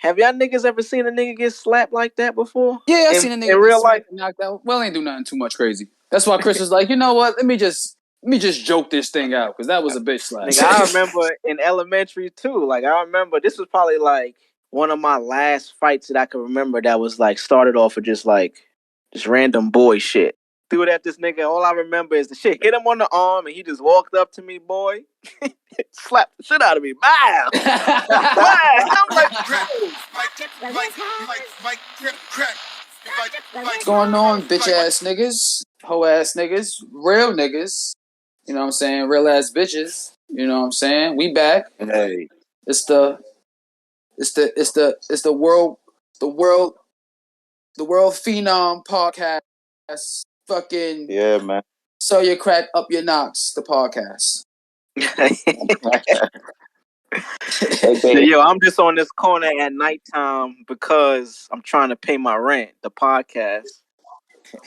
Have y'all niggas ever seen a nigga get slapped like that before? Yeah, I seen a nigga in real life. Knocked out. Well, ain't do nothing too much crazy. That's why Chris was like, you know what? Let me just joke this thing out because that was a bitch slap. Nigga, I remember in elementary too. Like I remember this was probably like one of my last fights that I could remember that was like started off with just random boy shit. Threw it at this nigga. All I remember is the shit hit him on the arm and he just walked up to me, boy. Slapped the shit out of me. Bam! Bam! I'm like, what's going on, bitch ass niggas, hoe ass niggas, real niggas. You know what I'm saying? Real ass bitches. You know what I'm saying? We back. Hey. It's the world phenom podcast. Fucking yeah, man. Sell your crack up your knocks. The podcast. Yo, I'm just on this corner at nighttime because I'm trying to pay my rent. The podcast.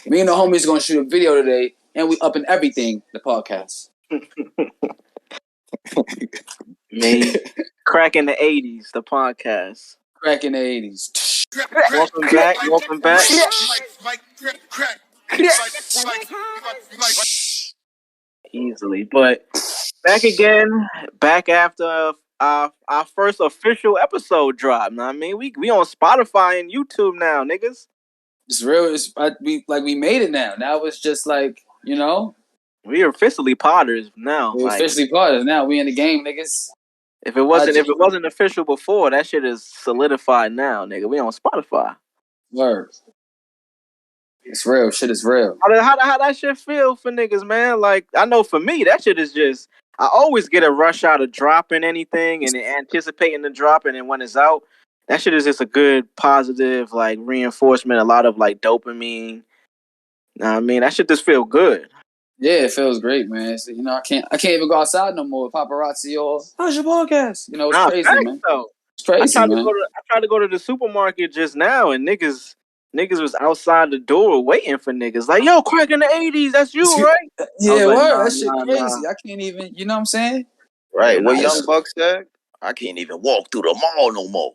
Me and the homies gonna shoot a video today, and we up in everything. The podcast. Me, cracking the 80's. The podcast. Cracking the 80's. Welcome back. Easily, but back again. Back after our first official episode drop. Know what I mean, we on Spotify and YouTube now, niggas. It's real. We made it now. Now it's just like, you know, we are officially Potters now. We're officially Potters now. We in the game, niggas. If it wasn't official before, that shit is solidified now, nigga. We on Spotify. Word. It's real. Shit is real. How that shit feel for niggas, man? Like, I know for me, that shit is just, I always get a rush out of dropping anything and anticipating the drop, and then when it's out, that shit is just a good, positive, like, reinforcement, a lot of, like, dopamine. I mean, that shit just feel good. Yeah, it feels great, man. So, you know, I can't even go outside no more with paparazzi or, how's your podcast? You know, it's crazy, man. So. It's crazy, man. I tried to go to the supermarket just now, and niggas was outside the door waiting for niggas. Like, yo, cracking the 80's, that's you, right? Yeah, word. That shit crazy. I can't even, you know what I'm saying? Right. What Young Buck said? I can't even walk through the mall no more.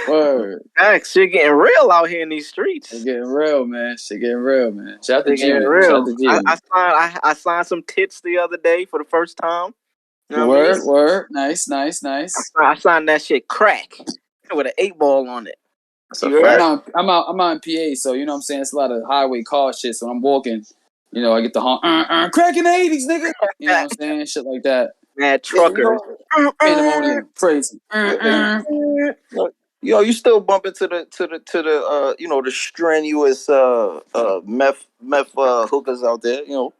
Word. Shit getting real out here in these streets. It's getting real, man. Shout out to Jimmy. I signed some tits the other day for the first time. You know word. Nice. I signed that shit crack with an 8-ball on it. I'm out in PA, so you know what I'm saying? It's a lot of highway car shit, so I'm walking, you know, I get the honk, cracking the 80's, nigga. You know what I'm saying? Shit like that. Mad truckers. Pandemonium. Crazy. Yo, you still bumping to the you know, the strenuous meth hookers out there, you know.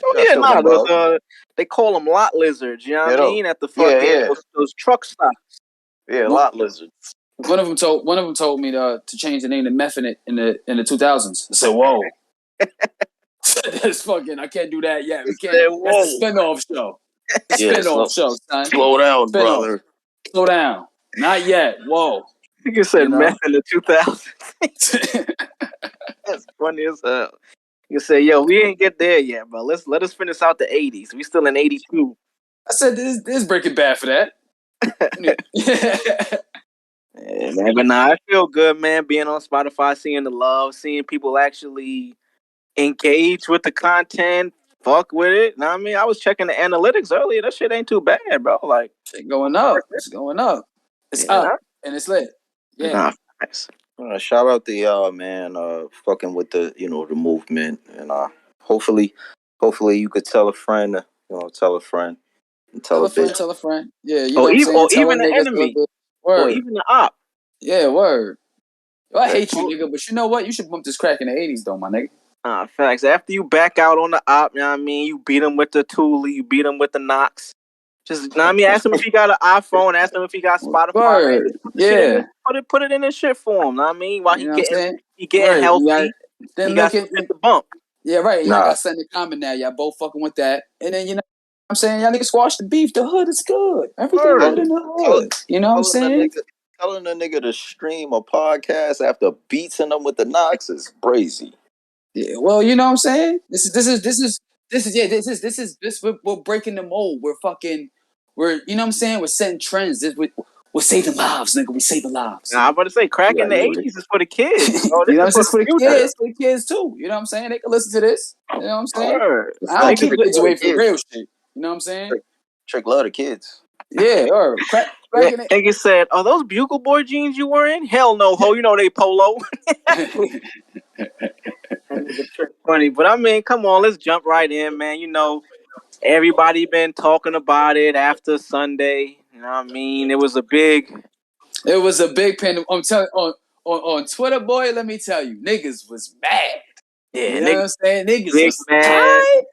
Oh yeah, those they call them lot lizards. You know what I mean? At the fucking those truck stops. Yeah, lot lizards. One of them told me to change the name to meth in the 2000s. I said, whoa. That's fucking. I can't do that yet. We can't. That's a spinoff show. Spinoff show, son. Slow down, brother. Slow down. Not yet. Whoa. You said meth in the 2000s. That's funny as hell. You say, yo, we ain't get there yet, bro. Let us finish out the 80's. We still in 82. I said, this is Breaking Bad for that. Yeah, man, but I feel good, man, being on Spotify, seeing the love, seeing people actually engage with the content, fuck with it. Know what I mean? I was checking the analytics earlier. That shit ain't too bad, bro. Like, shit going up. It's going up. It's up. And it's lit. Yeah. Nice. Shout out to y'all, man. Fucking with the, you know, the movement, and hopefully you could tell a friend, tell a friend, and tell a bitch. Tell a friend. Yeah, you know what I'm saying? Even an enemy, or even the op. Yeah, word. Yo, I hate you, nigga, but you know what? You should bump this crack in the 80's, though, my nigga. Facts. After you back out on the op, you know what I mean? You beat him with the Thule, you beat him with the Knox. Just, you know what I mean? Ask him if he got an iPhone. Ask him if he got Spotify. Word. Yeah. Put it in his shit for him. Know what I mean? While he getting word. healthy, he got the bump. Yeah, right. Y'all got something in common now. Y'all both fucking with that. And then, you know what I'm saying? Y'all niggas squash the beef. The hood is good. Everything good in the hood. You know what I'm saying? Telling a nigga to stream a podcast after beating them with the Knox is crazy. Yeah, well, you know what I'm saying? This is we're breaking the mold. We're you know what I'm saying? We're setting trends. We're saving lives, nigga. We saving lives. Nah, I'm about to say, crack in the 80s is for the kids. Oh, You this know, is it's for just the for the future. kids, too. You know what I'm saying? They can listen to this. You know what I'm saying? I don't keep Trick kids love away the from kids. real shit. You know what I'm saying? Trick love the kids. Yeah, or cracking it. Nigga said, "Are those Bugle Boy jeans you wearing?" Hell no, ho. You know they polo. That nigga Trick funny, but I mean, come on, let's jump right in, man. You know, everybody been talking about it after Sunday. You know what I mean? It was a big pandemic. I'm telling on Twitter, boy. Let me tell you, niggas was mad. yeah, You know what nigga, I'm saying? Niggas big was man. tight.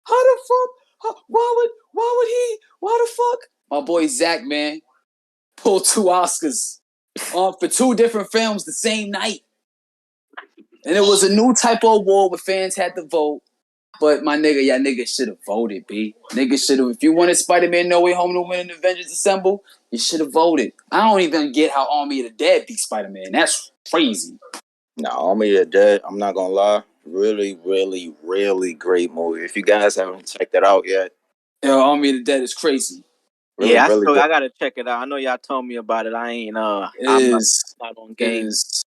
How the fuck? Why would he? Why the fuck? My boy Zach, man, pulled 2 Oscars for 2 different films the same night. And it was a new type of award where fans had to vote. But my nigga, y'all niggas should have voted, B. Niggas should have. If you wanted Spider-Man No Way Home to win and Avengers Assemble, you should have voted. I don't even get how Army of the Dead beat Spider-Man. That's crazy. No, Army of the Dead, I'm not gonna lie. Really, really, really great movie. If you guys haven't checked it out yet. Yo, Army of the Dead is crazy. Really, Yeah, really good. I gotta check it out. I know y'all told me about it. I ain't I'm not on It game. is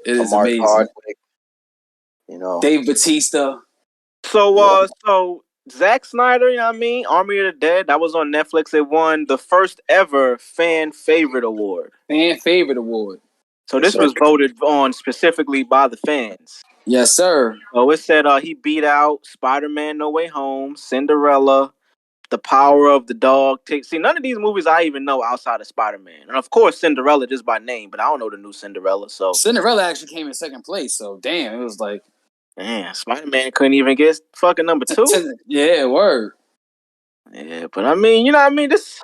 Mark amazing. Hardwick, you know. Dave Bautista. So Zack Snyder, you know what I mean? Army of the Dead, that was on Netflix. It won the first ever fan favorite award. Fan favorite award. So Yes, this sir. was voted on specifically by the fans. Yes, sir. So it said he beat out Spider-Man No Way Home, Cinderella, The Power of the Dog. See, none of these movies I even know outside of Spider-Man. And of course Cinderella just by name, but I don't know the new Cinderella. So Cinderella actually came in second place. So damn, it was like, man, Spider-Man couldn't even get fucking number 2. Yeah, word. Yeah, but I mean, you know what I mean? This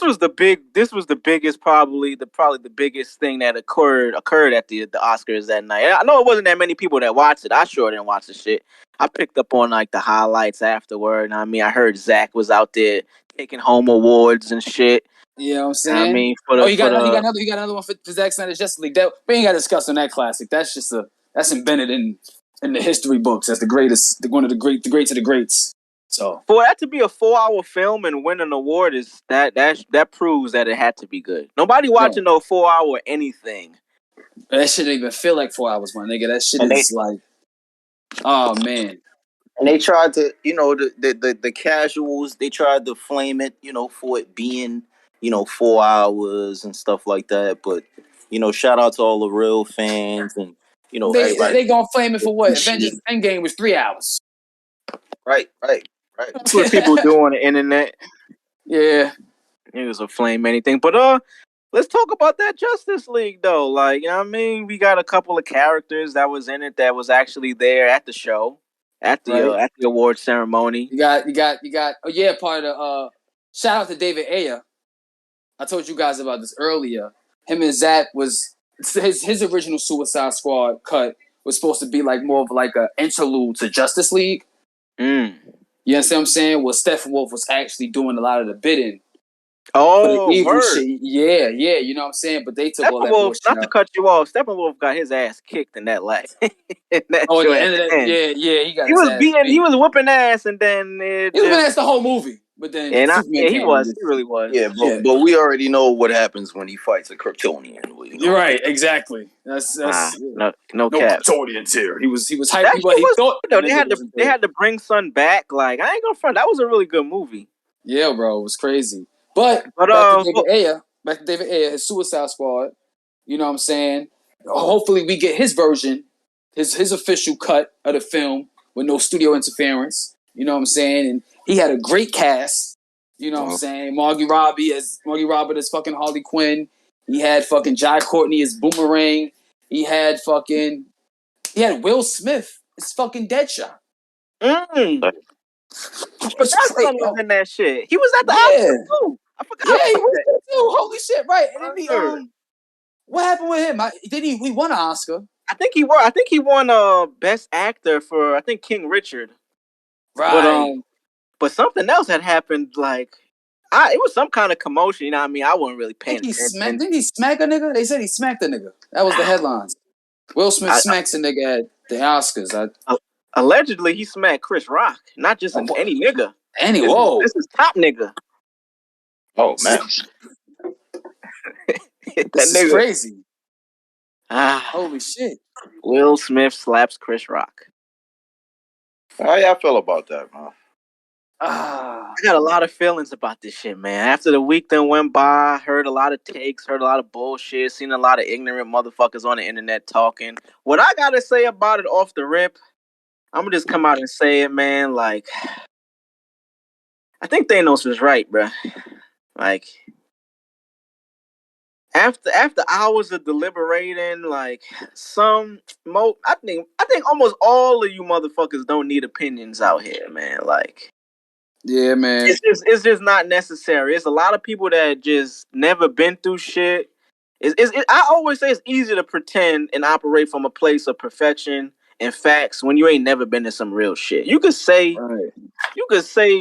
was the biggest probably the biggest thing that occurred at the Oscars that night. I know it wasn't that many people that watched it. I sure didn't watch the shit. I picked up on like the highlights afterward. And I mean, I heard Zach was out there taking home awards and shit. You know what I'm And I saying? mean, He got another one for Zack Snyder's Justice League. We ain't got to discuss on that classic. That's just that's embedded in the history books as the greatest, one of the greats of the greats. So for that to be a 4-hour film and win an award is that proves that it had to be good. Nobody watching no 4-hour anything. That shit didn't even feel like 4 hours, my nigga. That shit is like, oh man. And they tried to, you know, the casuals, they tried to flame it, you know, for it being, you know, 4 hours and stuff like that. But, you know, shout out to all the real fans and, you know, everybody. They gonna flame it for what? Avengers Endgame was 3 hours. Right. That's what people do on the internet. Yeah. Niggas will flame anything. But let's talk about that Justice League though. Like, you know what I mean? We got a couple of characters that was in it that was actually there at the show. At the award ceremony. You got oh yeah, part of the shout out to David Ayer. I told you guys about this earlier. Him and Zach was his original Suicide Squad cut was supposed to be like more of like an interlude to Justice League. Mm. You understand what I'm saying? Well, Steppenwolf was actually doing a lot of the bidding. Oh, for the evil word. shit. Yeah, you know what I'm saying? But they took all that bullshit not out. to cut you off, Steppenwolf got his ass kicked in that last. At the end of that, yeah, he got his ass beat. He was whooping ass, and then he was whooping ass the whole movie. But then Superman came. He really was. Yeah, but we already know what happens when he fights a Kryptonian. You know? You're right, exactly. That's no cap. Kryptonians here. He was hyped. They had to bring Son back. Like, I ain't gonna front. That was a really good movie. Yeah, bro, it was crazy. But back to David Ayer, his Suicide Squad. You know what I'm saying? Hopefully, we get his version, his official cut of the film with no studio interference. You know what I'm saying? And he had a great cast. You know what I'm saying? Margot Robbie as fucking Harley Quinn. He had fucking Jai Courtney as Boomerang. He had Will Smith as fucking Deadshot. But that son was in that shit. He was at the Oscars too. I forgot. Yeah, he was there too. Holy shit! Right, and then what happened with him? He won an Oscar? I think he won Best Actor for King Richard. Right. But something else had happened. Like, it was some kind of commotion. You know what I mean? I wasn't really paying attention. Didn't he smack a nigga? They said he smacked a nigga. That was the headlines. Will Smith smacks a nigga at the Oscars. Allegedly, he smacked Chris Rock. Not just any nigga. This is top nigga. Oh man, that This is nigga. crazy. Holy shit. Will Smith slaps Chris Rock. how y'all feel about that, man? I got a lot of feelings about this shit, man. After the week that went by, heard a lot of takes, heard a lot of bullshit, seen a lot of ignorant motherfuckers on the internet talking. What I gotta say about it off the rip, I'm gonna just come out and say it, man. Like, I think Thanos was right, bruh. Like, after hours of deliberating, like I think almost all of you motherfuckers don't need opinions out here, man. Like, yeah, man. It's just not necessary. It's a lot of people that just never been through shit. I always say it's easy to pretend and operate from a place of perfection and facts when you ain't never been in some real shit. You could say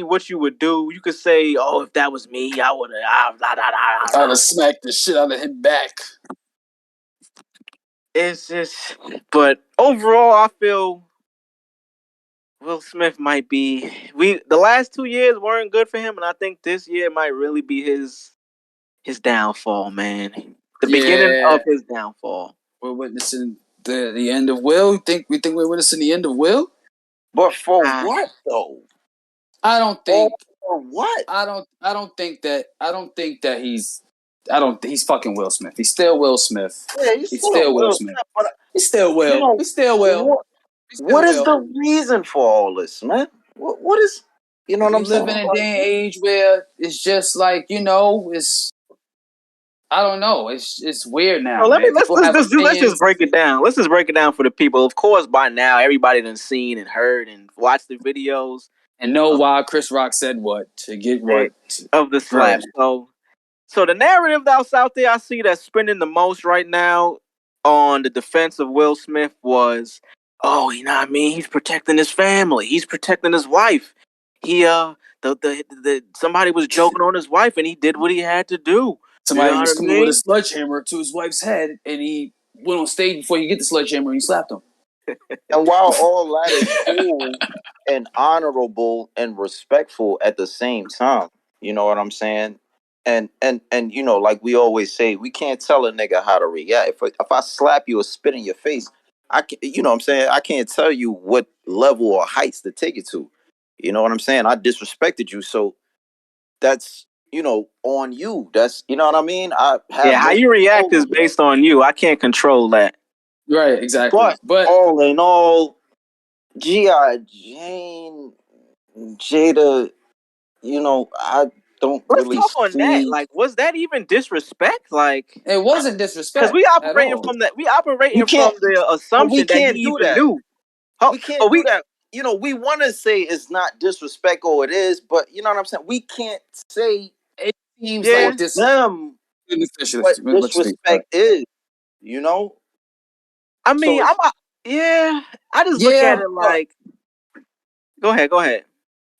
what you would do. You could say, "Oh, if that was me, I would have." I'd have smacked the shit out of him back. It's just, but overall, I feel Will Smith might be. The last 2 years weren't good for him, and I think this year might really be his downfall, man. The beginning of his downfall. We're witnessing the end of Will. We think we're witnessing the end of Will? But for what though? I don't think. For what? I don't think that he's fucking Will Smith. He's still Will Smith. Yeah, he's still Will Smith. He's still Will. You know, he's still Will. What is the reason for all this, man? What is, you know what I'm saying? We live in a day and age where it's just like, it's, I don't know. It's weird now. Let's just opinions. break it down. Let's just break it down for the people. Of course, by now everybody done seen and heard and watched the videos and know why Chris Rock said what to get what of the slap. So the narrative that's out there I see that's spinning the most right now on the defense of Will Smith was, oh, you know what I mean? He's protecting his family. He's protecting his wife. He somebody was joking on his wife and he did what he had to do. Somebody was coming with a sledgehammer to his wife's head and he went on stage before you get the sledgehammer and he slapped him. And while all that is cool and honorable and respectful at the same time, you know what I'm saying? And like we always say, we can't tell a nigga how to react. If I slap you or spit in your face, I can, you know what I'm saying? I can't tell you what level or heights to take it to. You know what I'm saying? I disrespected you, so that's on you. That's, you know what I mean? I have how you react is based on you. I can't control that. Right, exactly. But all in all, G.I. Jane, Jada, I don't really talk on see that. Like, was that even disrespect? Like, it wasn't disrespect. Because we operating from the assumption that he even knew. We can't do that. We want to say it's not disrespect or it is, but you know what I'm saying? We can't say it seems like this them what disrespect is, I mean, I just look at it like, go ahead.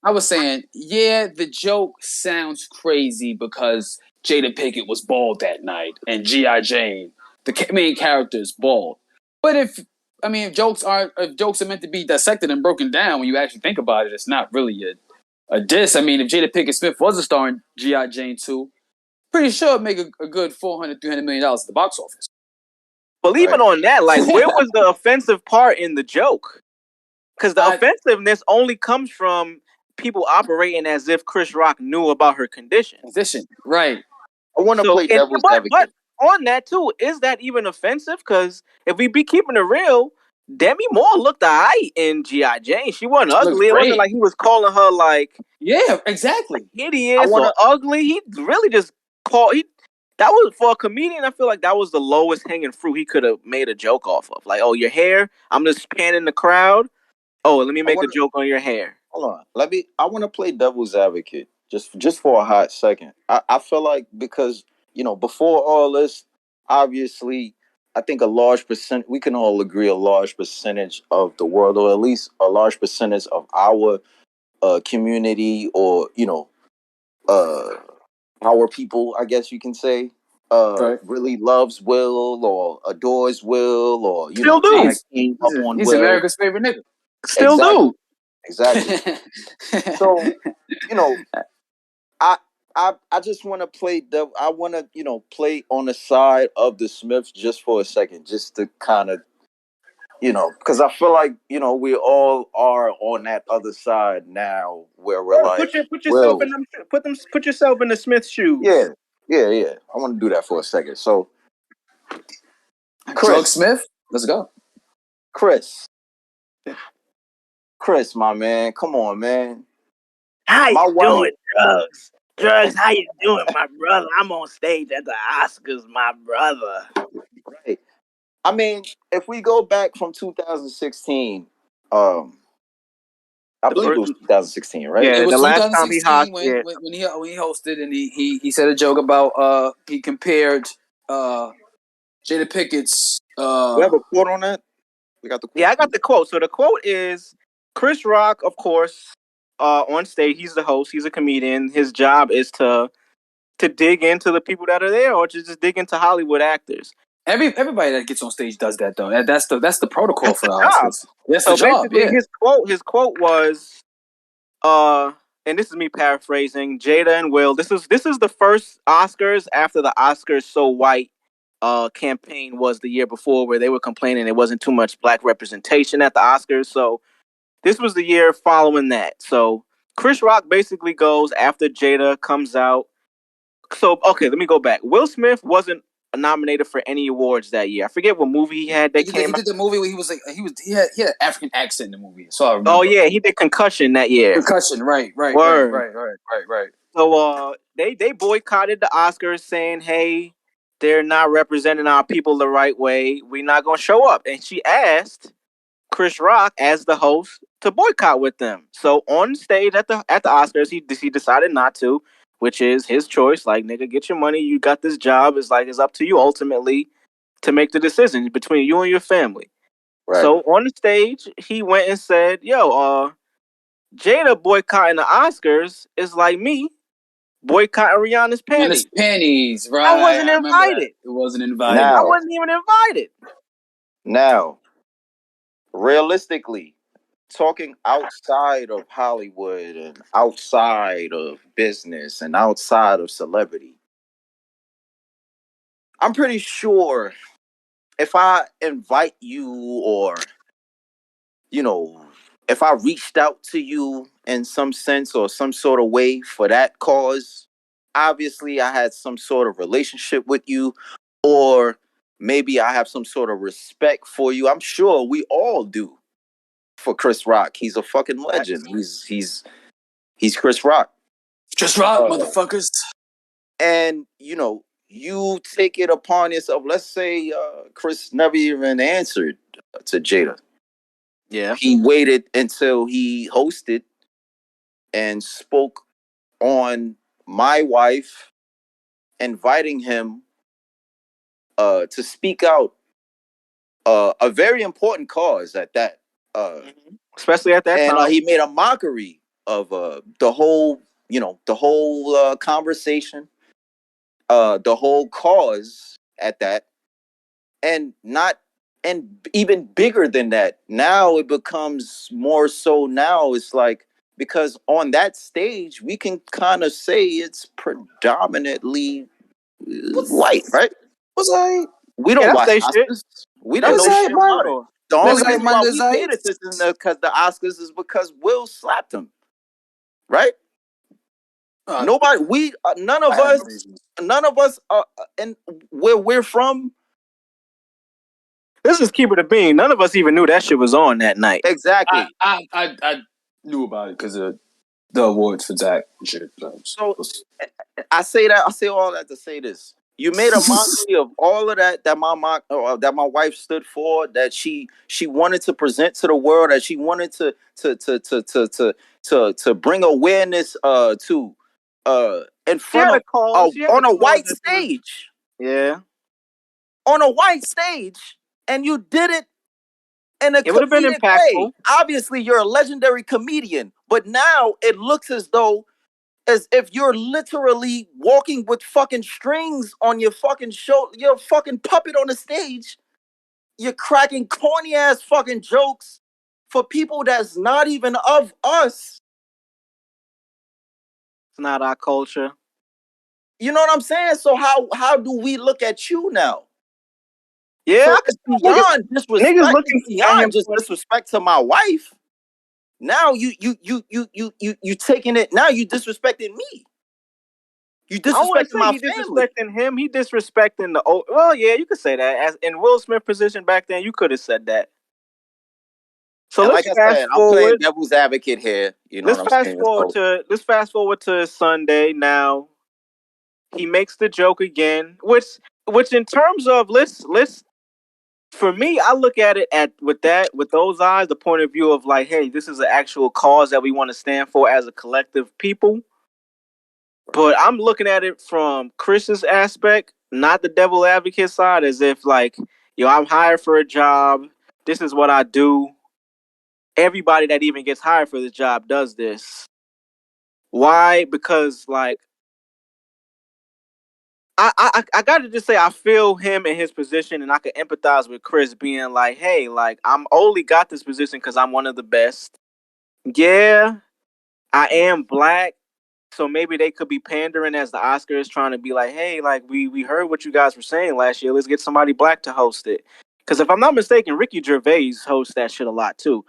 I was saying, the joke sounds crazy because Jada Pinkett was bald that night and G.I. Jane, the main character, is bald. But if jokes are meant to be dissected and broken down, when you actually think about it, it's not really a diss. I mean, if Jada Pinkett Smith was a star in G.I. Jane 2, pretty sure it'd make a good $400-300 million at the box office. But even on that, like, where was the offensive part in the joke? Because the offensiveness only comes from people operating as if Chris Rock knew about her condition. Right. I want to play devil's advocate. But on that too, is that even offensive? Because if we be keeping it real, Demi Moore looked alright in G.I. Jane. She wasn't ugly. It wasn't like he was calling her like, exactly, hideous or ugly. He really just called. That was, for a comedian, I feel like that was the lowest hanging fruit he could have made a joke off of. Like, oh, your hair. I'm just panning the crowd. Oh, let me make a joke on your hair. Hold on. I want to play devil's advocate just for a hot second. I feel like because, before all this, obviously, I think a large percent, we can all agree a large percentage of the world, or at least a large percentage of our community, or, our people, I guess you can say, really loves Will or adores Will, or, Still do. He's America's favorite nigga. Still do. Exactly. So, I just want to play I want to play on the side of the Smiths just for a second, just to kind of because I feel like we all are on that other side now, where we're like, put yourself in them, put yourself in the Smith shoes. Yeah. I want to do that for a second. So, Drug Smith, let's go. Chris, my man, come on, man. How you doing, Drugs? Drugs, how you doing, my brother? I'm on stage at the Oscars, my brother. Right. I mean, if we go back from 2016, I believe it was 2016, right? Yeah, it was the last time he when he hosted, and he said a joke about he compared Jada Pickett's. We have a quote on that. We got the quote. Yeah, I got the quote. So the quote is Chris Rock, of course, on stage. He's the host. He's a comedian. His job is to dig into the people that are there, or to just dig into Hollywood actors. Everybody that gets on stage does that, though. That's the protocol for the Oscars. That's the job. Basically, yeah. his quote was, and this is me paraphrasing, Jada and Will. This is the first Oscars after the Oscars So White campaign was the year before, where they were complaining there wasn't too much black representation at the Oscars. So this was the year following that. So Chris Rock basically goes after Jada comes out. So, okay, let me go back. Will Smith wasn't nominated for any awards that year. I forget what movie he had that came out. He did the movie where he had an African accent in the movie. So I remember. Oh yeah, he did Concussion that year. Concussion, right. So they boycotted the Oscars, saying, "Hey, they're not representing our people the right way. We're not gonna show up." And she asked Chris Rock as the host to boycott with them. So on stage at the Oscars, he decided not to, which is his choice. Like, nigga, get your money. You got this job. It's up to you ultimately to make the decision between you and your family. Right. So on the stage, he went and said, "Yo, Jada boycotting the Oscars is like me boycotting Rihanna's panties." Panties, right? I wasn't invited. It wasn't invited. I wasn't even invited. Now, realistically, talking outside of Hollywood and outside of business and outside of celebrity, I'm pretty sure if I invite you, or if I reached out to you in some sense or some sort of way for that cause, obviously I had some sort of relationship with you, or maybe I have some sort of respect for you. I'm sure we all do for Chris Rock. He's a fucking legend. He's Chris Rock. Chris Rock, motherfuckers. And you take it upon yourself. Let's say Chris never even answered to Jada. Yeah. He waited until he hosted and spoke on my wife, inviting him to speak out a very important cause at that. Especially at that time. And he made a mockery of the whole conversation, the whole cause at that. And even bigger than that, now it becomes more so. Now it's like, because on that stage we can kind of say it's predominantly white, right? We don't watch Oscars. We don't know shit about it. The only reason why we paid attention because the Oscars is because Will slapped him, right? Nobody, none of us, and where we're from. This is keep it a bean. None of us even knew that shit was on that night. Exactly. I knew about it because of the awards for Zach and shit. So I say all that to say this. You made a mockery of all of that my wife stood for, that she wanted to present to the world, that she wanted to bring awareness to in front of on a white stage. Yeah. On a white stage, and you did it in a it would have been impactful way. Obviously, you're a legendary comedian, but now it looks as if you're literally walking with fucking strings on your fucking show. You're a fucking puppet on the stage. You're cracking corny ass fucking jokes for people that's not even of us. It's not our culture. You know what I'm saying? So how do we look at you now? Yeah, So I it's could niggas beyond niggas disrespect. looking It's at him beyond just for. disrespect to my wife. Now you taking it. Now you disrespecting me. You I wouldn't disrespecting say my he family. disrespecting him. He disrespecting the old. Well, yeah, you could say that. As in Will Smith position back then, you could have said that. So And let's like I fast said, I'm playing forward. devil's advocate here. You know what Let's I'm fast saying? forward So to let's fast forward to Sunday. Now he makes the joke again, which in terms of let's for me, I look at it at with those eyes, the point of view of like, hey, this is an actual cause that we want to stand for as a collective people. But I'm looking at it from Chris's aspect, not the devil advocate side, as if like, yo, I'm hired for a job. This is what I do. Everybody that even gets hired for this job does this. Why? Because like I gotta just say I feel him in his position and I can empathize with Chris being like, hey, like I'm only got this position because I'm one of the best. Yeah, I am black. So maybe they could be pandering as the Oscars, trying to be like, hey, like we heard what you guys were saying last year. Let's get somebody black to host it. Because if I'm not mistaken, Ricky Gervais hosts that shit a lot too.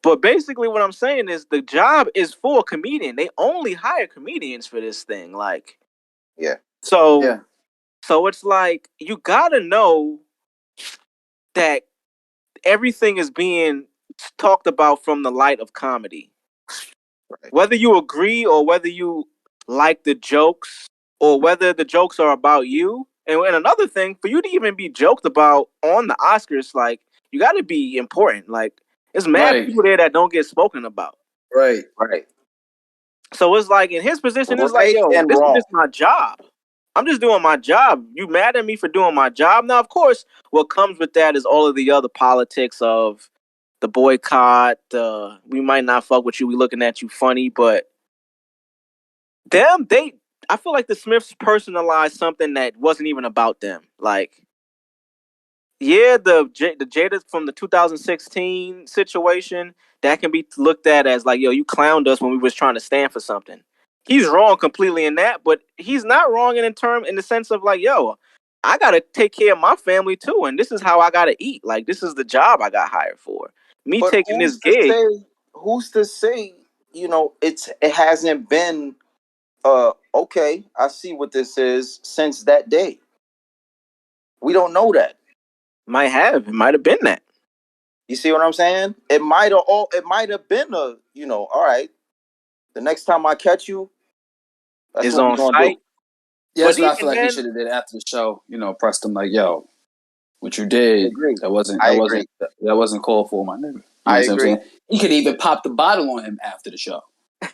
But basically, what I'm saying is the job is for a comedian. They only hire comedians for this thing. Like, yeah, so Yeah. so it's like you gotta know that everything is being talked about from the light of comedy. right. Whether you agree or whether you like the jokes or whether the jokes are about you. And another thing, for you to even be joked about on the Oscars, like you got to be important. Like there's mad Right. people there that don't get spoken about. Right. Right. So it's like in his position, it's like, Right yo, and this is wrong. just my job. I'm just doing my job. You mad at me for doing my job? Now, of course, what comes with that is all of the other politics of the boycott. We might not fuck with you. We looking at you funny, but them, I feel like the Smiths personalized something that wasn't even about them. Like, yeah, the Jada from the 2016 situation that can be looked at as like, yo, you clowned us when we was trying to stand for something. He's wrong completely in that, but he's not wrong in the sense of like, yo, I gotta take care of my family too, and this is how I gotta eat. Like, this is the job I got hired for. Me But taking this gig. who's to say, it hasn't been okay, I see what this is since that day. We don't know that. It might have been that. You see what I'm saying? It might have been all right, the next time I catch you, that's Is what we're on gonna site. do. Yeah, But that's what I feel even like he then, should have did after the show. Pressed him like, "Yo, what you I did agree. that wasn't I that agree. wasn't that wasn't called for, my nigga." You know I what I'm agree. saying? He could even pop the bottle on him after the show.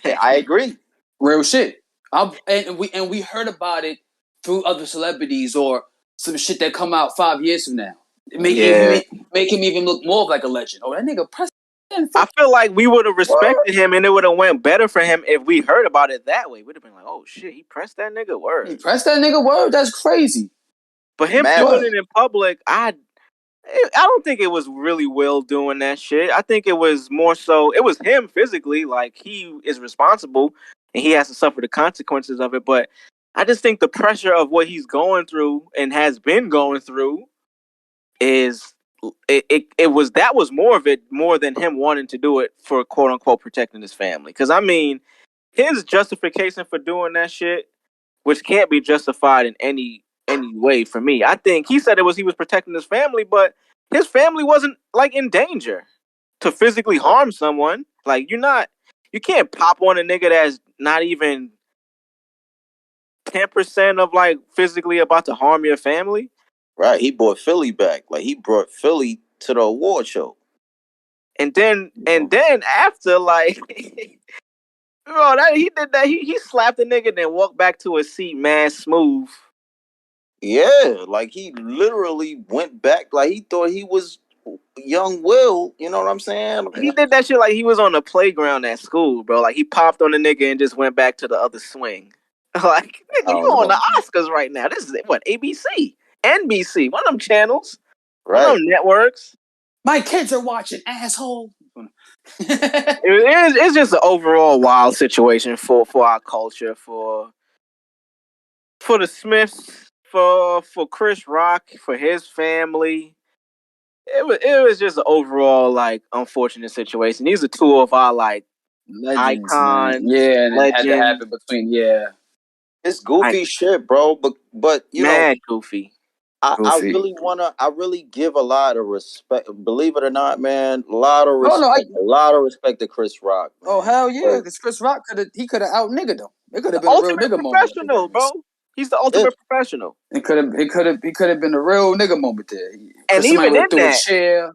I agree. Real shit. And we heard about it through other celebrities or some shit that come out 5 years from now. yeah. Make him even look more of like a legend. Oh, that nigga pressed. I feel like we would have What? respected him and it would have went better for him if we heard about it that way. We'd have been like, oh shit, he pressed that nigga He word. pressed that nigga word. That's crazy. But him Mad. doing it in public, I don't think it was really Will doing that shit. I think it was more so it was him physically, like he is responsible and he has to suffer the consequences of it. But I just think the pressure of what he's going through and has been going through is it was that was more of it more than him wanting to do it for quote unquote protecting his family. Because I mean, his justification for doing that shit, which can't be justified in any way for me. I think he said he was protecting his family, but his family wasn't like in danger to physically harm someone. Like you can't pop on a nigga that's not even 10% of like physically about to harm your family. Right. He brought Philly back. Like he brought Philly to the award show. And then after like bro, he did that. He slapped the nigga, then walked back to his seat, man, smooth. Yeah, like he literally went back. Like he thought he was young Will. You know what I'm saying? He did that shit like he was on the playground at school, bro. Like he popped on the nigga and just went back to the other swing. Like, I nigga, you don't on know. the Oscars right now. This is what, ABC, NBC, one of them channels, one of Right. them networks. My kids are watching, asshole. It's just an overall wild situation for our culture, for for the Smiths, for Chris Rock, for his family. It was just an overall like unfortunate situation. These are two of our like Legends, man. icons, Yeah, and it had to legends. happen between. Yeah, It's goofy shit, bro. But you know, Mad goofy. I goofy. really give a lot of respect. Believe it or not, man, a lot of Oh no, respect, a lot of respect to Chris Rock, oh man. hell yeah, because Chris Rock could have out niggered him. It could The have been a real ultimate nigga moment. professional, bro. He's the ultimate professional. It could have been a real nigga moment there. And Because somebody even would in have threw a that, chair.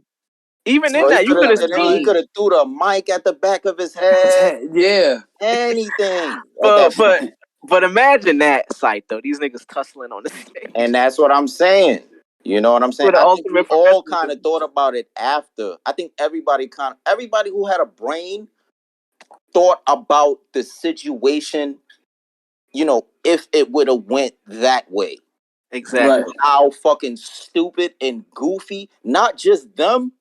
even in Bro, that, you could have he seen. could have threw the mic at the back of his His head. head, yeah. Anything at But that but point. but imagine that sight though. These niggas tussling on the stage And that's what I'm saying. You know what I'm saying? with the I think we ultimate all professional. kind of thought about it after. I think everybody who had a brain thought about the situation, if it would have went that way. Right, Exactly. How fucking stupid and goofy, not just them,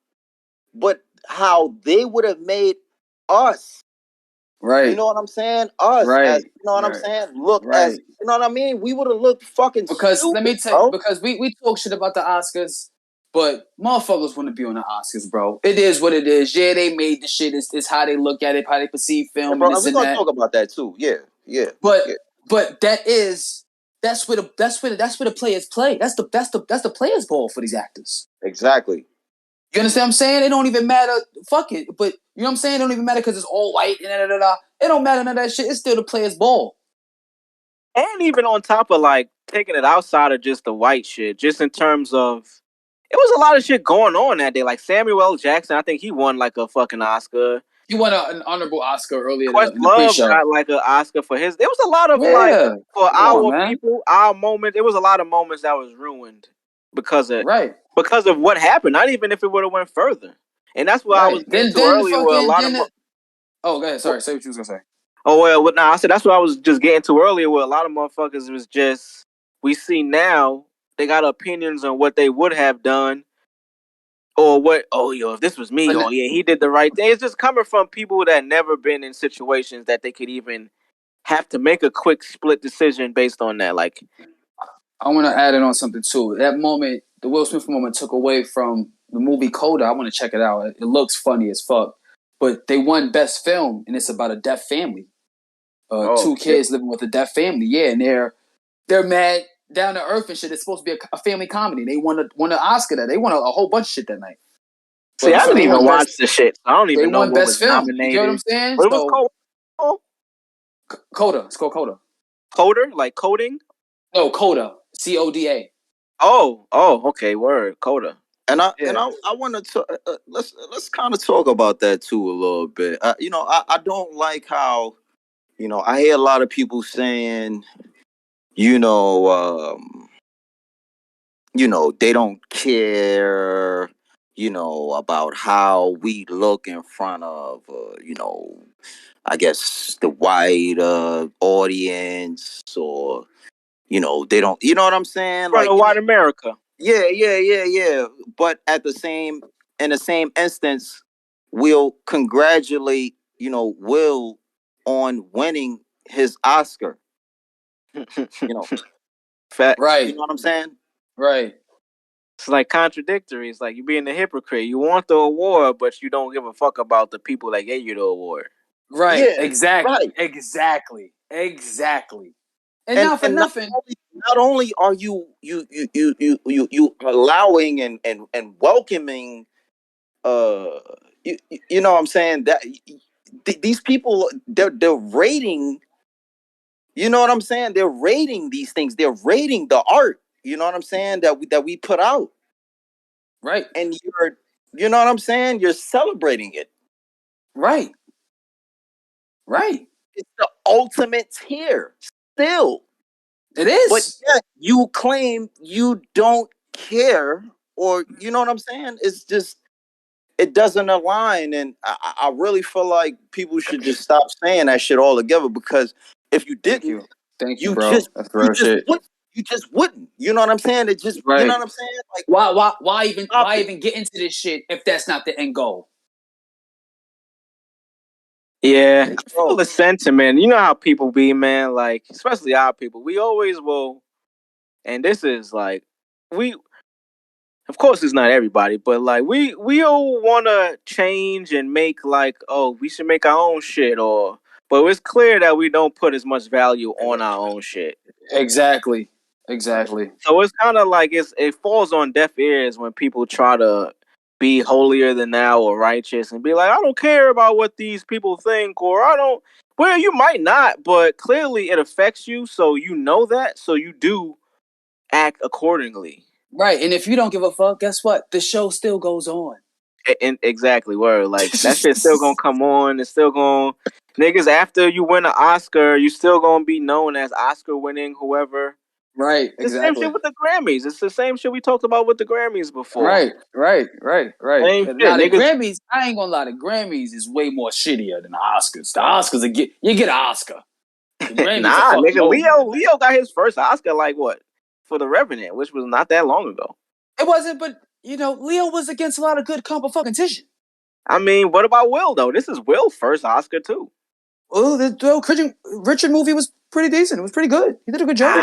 but how they would have made us. You right, know what I'm saying? Us as right, you know what I'm right, saying? Look as right. you know what I mean? We would have looked fucking Because let stupid, me tell you, bro. because we talk shit about the Oscars, but motherfuckers want to be on the Oscars, bro. It is what it is. Yeah, they made the shit. It's how they look at it, how they perceive Yeah, film, and bro, and this we're and gonna that. talk about that too. Yeah, yeah, But yeah. that's where the players play. That's the players' ball for these actors. Exactly. You understand what I'm saying? It don't even matter. Fuck it. But you know what I'm saying? It don't even matter because it's all white and da da da. It don't matter none of that shit. It's still the players' ball. And even on top of like taking it outside of just the white shit, just in terms of it was a lot of shit going on that day. Like Samuel L. Jackson, I think he won like a fucking Oscar. He won an honorable Oscar earlier in the Questlove pre-show. got like an Oscar for his. There was a lot of like Yeah. for Come on, our man. people, our moment. There was a lot of moments that was ruined because of Right. because of what happened. Not even if it would have went further. And that's what I was Right. getting to earlier. Where a lot of Oh, go ahead. Sorry. Say what you was gonna say. oh well, now I said that's what I was just getting to earlier. Where a lot of motherfuckers was just we see now they got opinions on what they would have done or what. Oh yo, if this was me, oh yeah, he did the right thing. It's just coming from people that never been in situations that they could even have to make a quick split decision based on that. Like, I want to add in on something too. That moment, the Will Smith moment, took away from the movie Coda. I want to check it out. It looks funny as fuck. But they won Best Film, and it's about a deaf family. oh Two shit, kids living with a deaf family. Yeah, and they're mad, down to earth and shit. It's supposed to be a family comedy. They won an Oscar that. They won a whole bunch of shit that night. see, But I so didn't they even won watch best. the shit. I don't They even know won what Best was Film. You get what I'm nominated. saying? What it was So called? Coda. It's called Coda. Coder, like coding. No, Coda. CODA. Oh, okay, word, Coda. And Yeah. I want to let's kind of talk about that too a little bit. I don't like how I hear a lot of people saying you know they don't care about how we look in front of I guess the white audience, or they don't, you know what I'm saying, Front like of white America. yeah, but at the same in the same instance we'll congratulate Will on winning his Oscar. you know Facts. you Right. know what I'm saying. Right. It's like contradictory. It's like you being a hypocrite. You want the award, but you don't give a fuck about the people that gave you the award. Right. Yeah, Exactly. right. Exactly. Exactly. And and not for and not nothing. only, not only are you allowing and welcoming, you know what I'm saying, that these people, they're rating, you know what I'm saying, they're rating these things, they're rating the art, you know what I'm saying, that we put out, Right. and you know what I'm saying, you're celebrating it. Right. Right. It's the ultimate tier still. It But is. yet you claim you don't care, or you know what I'm saying? It's just, it doesn't align, and I really feel like people should just stop saying that shit altogether. Because if you Thank didn't, you. Thank you, you bro. just That's you real just shit. would you just wouldn't. You know what I'm saying? It just, you know Right. what I'm saying? Like, stop Why it. even get into this shit if that's not the end goal? Yeah, I feel the sentiment. You know how people be, man. Like, especially our people, we always will. And this is like, we. Of course, it's not everybody, but like we all want to change and make like, oh, we should make our own shit, or. But it's clear that we don't put as much value on our own shit. Exactly. So it's kind of like it falls on deaf ears when people try to be holier than thou or righteous and be like, I don't care about what these people think, or I don't. Well, you might not, but clearly it affects you, so you know that, so you do act accordingly. Right, and if you don't give a fuck, guess what? The show still goes on. And exactly, word. Like that shit's still gonna come on. It's still gonna niggas after you win an Oscar, you still gonna be known as Oscar winning whoever. Right, The same exactly. shit with the Grammys. It's the same shit we talked about with the Grammys before. Right. Same Now shit, the niggas. Grammys, I ain't gonna lie, the Grammys is way more shittier than the Oscars. The Oscars, you get an Oscar. The Grammys are Nah, fucking nigga. over. Leo got his first Oscar like what for The Revenant, which was not that long ago. It wasn't, but Leo was against a lot of good competition. I mean, what about Will though? This is Will's first Oscar too. Oh, the Richard movie was pretty decent. It was pretty good. He did a good job.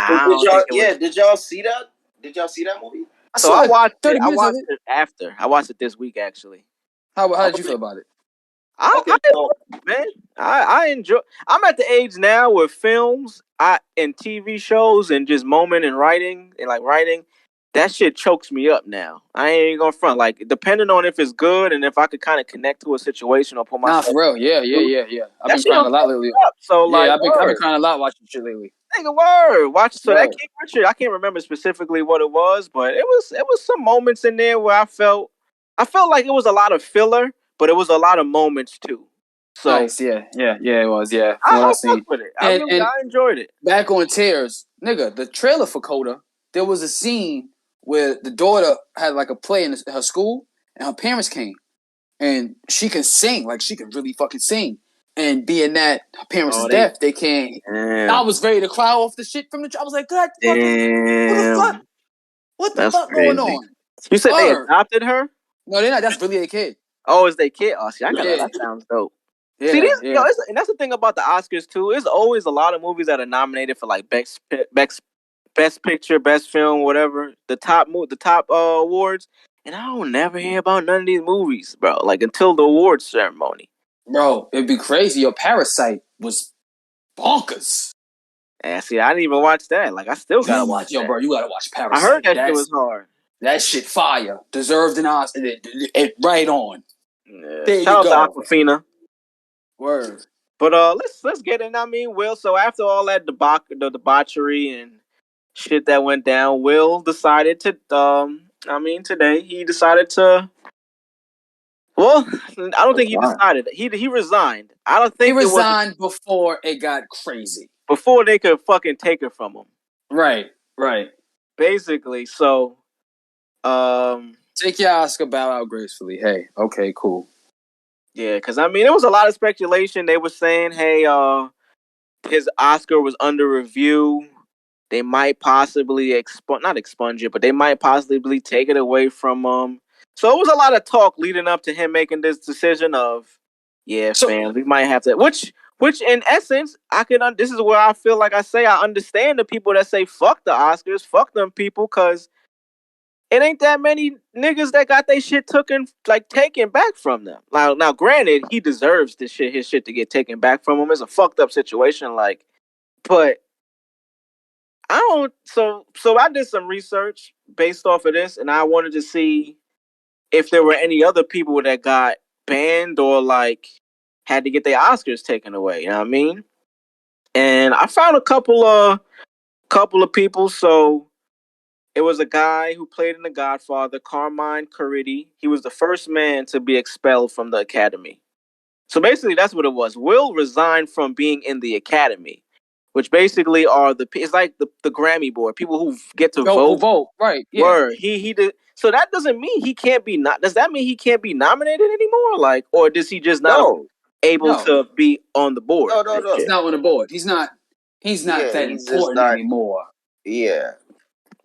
Did y'all see that? Did y'all see that movie? So I watched 30 it. I minutes of watched it. it after. I watched it this week actually. How did you feel about it? I man. I enjoy. I'm at the age now with films, and TV shows, and just moment and writing and like writing. That shit chokes me up now. I ain't gonna front. Like depending on if it's good and if I could kind of connect to a situation or put Nah, myself. for real. Yeah. I've That been shit crying don't a lot fuck lately. me up. So Yeah, like, I've been word. crying a lot watching shit lately. Nigga, word. Watch. So that Word. King Richard, I can't remember specifically what it was, but it was some moments in there where I felt like it was a lot of filler, but it was a lot of moments too. So Nice, yeah, it was, yeah. From what I I fuck seen, with it. and I enjoyed it. back on Tears, nigga, the trailer for Coda, there was a scene where the daughter had like a play in her school, and her parents came, and she can sing, like she can really fucking sing, and being that her parents is deaf, they can't. Damn. I was ready to cry off the shit from the. I was like, God, Damn. what the That's fuck going crazy. on? You said they Word. adopted her? No, they're not. That's really a kid. Oh, is they kid? Oh, see, I got Yeah, that sounds dope. See, yeah. and that's the thing about the Oscars too. There's always a lot of movies that are nominated for like best picture, best film, whatever. The top awards, and I don't never hear about none of these movies, bro. Like until the awards ceremony. Bro, it'd be crazy. Your Parasite was bonkers. And see, I didn't even watch that. Like I still gotta watch that. Bro, you gotta watch I heard Parasite. that shit was hard. That shit fire. Deserved an Oscar. It right on. Yeah. There Shout you out go. to Aquafina. Word. But let's get in. I mean, Will. So after all that debauchery and shit that went down, Will decided to today he decided to. Well, I don't think he decided. He resigned. I don't think he it was resigned before it got crazy. before they could fucking take it from him. Right. Basically, so take your Oscar, bow out gracefully. Hey, okay, cool. Yeah, because I mean, there was a lot of speculation. They were saying, hey, his Oscar was under review. They might possibly not expunge it, but they might possibly take it away from him. So it was a lot of talk leading up to him making this decision of, yeah, fam, we might have to. Which in essence, I could. This is where I feel like I understand the people that say fuck the Oscars, fuck them people, because it ain't that many niggas that got their shit taken back from them. Now, granted, he deserves his shit to get taken back from him. It's a fucked up situation, but I don't. So I did some research based off of this, and I wanted to see if there were any other people that got banned or had to get their Oscars taken away. You know what I mean? And I found a couple of people. So it was a guy who played in The Godfather, Carmine Corridi. He was the first man to be expelled from the Academy. So basically, that's what it was. Will resigned from being in the Academy, which basically are it's like the Grammy board, people who get to vote. Who vote, right? Yeah. Word. He did. So that doesn't mean he can't be not. Does that mean he can't be nominated anymore? Or does he just not able to be on the board? No. He's not on the board. He's not that important anymore. Yeah.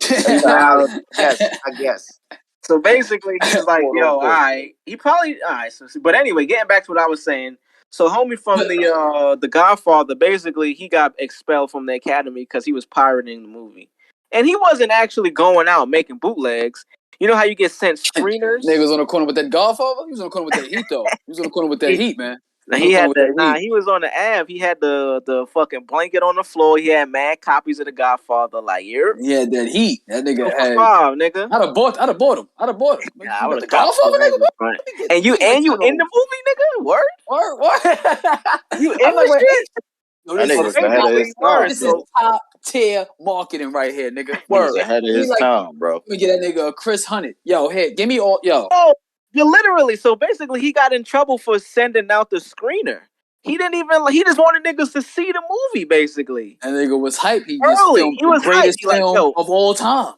I guess. So basically, he's like, yo, all right. He probably, all right. But anyway, getting back to what I was saying. So homie from the Godfather, basically he got expelled from the academy because he was pirating the movie, and he wasn't actually going out making bootlegs. You know how you get sent screeners? Niggas on the corner with that Godfather. He was on the corner with that heat though. He was on the corner with that heat, man. He had he was on the Ave. He had the fucking blanket on the floor. He had mad copies of the Godfather. Like, he had that heat. That nigga had 5, nigga. I'd have bought him. Yeah, I would have the Godfather, nigga. And you in the movie, nigga? Word. You in the shit? This is top tier marketing right here, nigga. Word. He's ahead of his time, bro. Let me get that nigga Chris Hunnit. Yo, here, give me all, yo. Oh, you literally. So basically, he got in trouble for sending out the screener. He didn't even. He just wanted niggas to see the movie. Basically, that nigga was hype. He was the greatest film of all time.